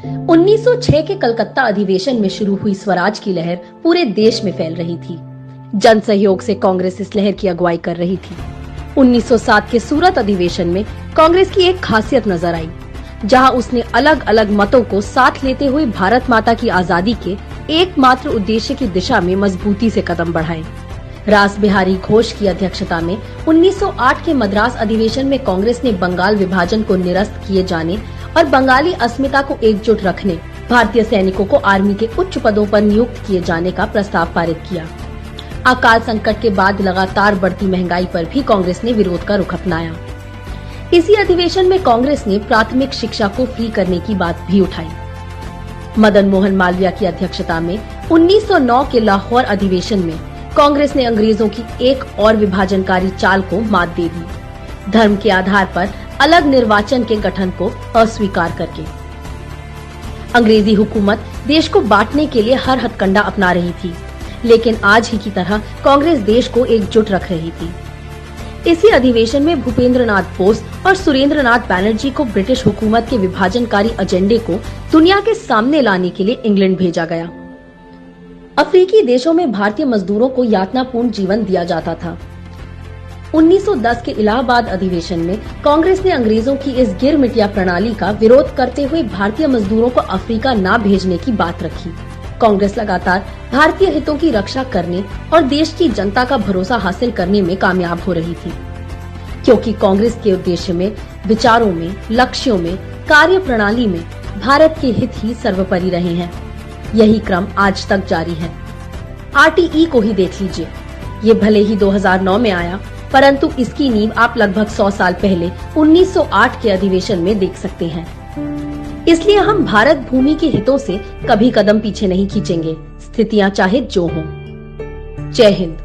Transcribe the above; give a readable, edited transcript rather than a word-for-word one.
1906 के कलकत्ता अधिवेशन में शुरू हुई स्वराज की लहर पूरे देश में फैल रही थी। जन सहयोग से कांग्रेस इस लहर की अगुवाई कर रही थी। 1907 के सूरत अधिवेशन में कांग्रेस की एक खासियत नजर आई, जहां उसने अलग अलग मतों को साथ लेते हुए भारत माता की आजादी के एकमात्र उद्देश्य की दिशा में मजबूती से कदम बढ़ाए। रास बिहारी घोष की अध्यक्षता में 1908 के मद्रास अधिवेशन में कांग्रेस ने बंगाल विभाजन को निरस्त किए जाने और बंगाली अस्मिता को एकजुट रखने, भारतीय सैनिकों को आर्मी के उच्च पदों पर नियुक्त किए जाने का प्रस्ताव पारित किया। अकाल संकट के बाद लगातार बढ़ती महंगाई पर भी कांग्रेस ने विरोध का रुख अपनाया। इसी अधिवेशन में कांग्रेस ने प्राथमिक शिक्षा को फ्री करने की बात भी उठाई। मदन मोहन मालवीय की अध्यक्षता में 1909 के लाहौर अधिवेशन में कांग्रेस ने अंग्रेजों की एक और विभाजनकारी चाल को मात दे दी, धर्म के आधार पर अलग निर्वाचन के गठन को अस्वीकार करके। अंग्रेजी हुकूमत देश को बांटने के लिए हर हथकंडा अपना रही थी, लेकिन आज ही की तरह कांग्रेस देश को एकजुट रख रही थी। इसी अधिवेशन में भूपेंद्रनाथ बोस और सुरेंद्रनाथ बैनर्जी को ब्रिटिश हुकूमत के विभाजनकारी एजेंडे को दुनिया के सामने लाने के लिए इंग्लैंड भेजा गया। अफ्रीकी देशों में भारतीय मजदूरों को यातनापूर्ण जीवन दिया जाता था। 1910 के इलाहाबाद अधिवेशन में कांग्रेस ने अंग्रेजों की इस गिरमिटिया प्रणाली का विरोध करते हुए भारतीय मजदूरों को अफ्रीका न भेजने की बात रखी। कांग्रेस लगातार भारतीय हितों की रक्षा करने और देश की जनता का भरोसा हासिल करने में कामयाब हो रही थी, क्योंकि कांग्रेस के उद्देश्य में, विचारों में, लक्ष्यों में, कार्य प्रणाली में भारत के हित ही सर्वोपरि रहे हैं। यही क्रम आज तक जारी है। आरटीई को ही देख लीजिए। ये भले ही 2009 में आया, परंतु इसकी नींव आप लगभग 100 साल पहले 1908 के अधिवेशन में देख सकते हैं। इसलिए हम भारत भूमि के हितों से कभी कदम पीछे नहीं खींचेंगे, स्थितियां चाहे जो हों। जय हिंद।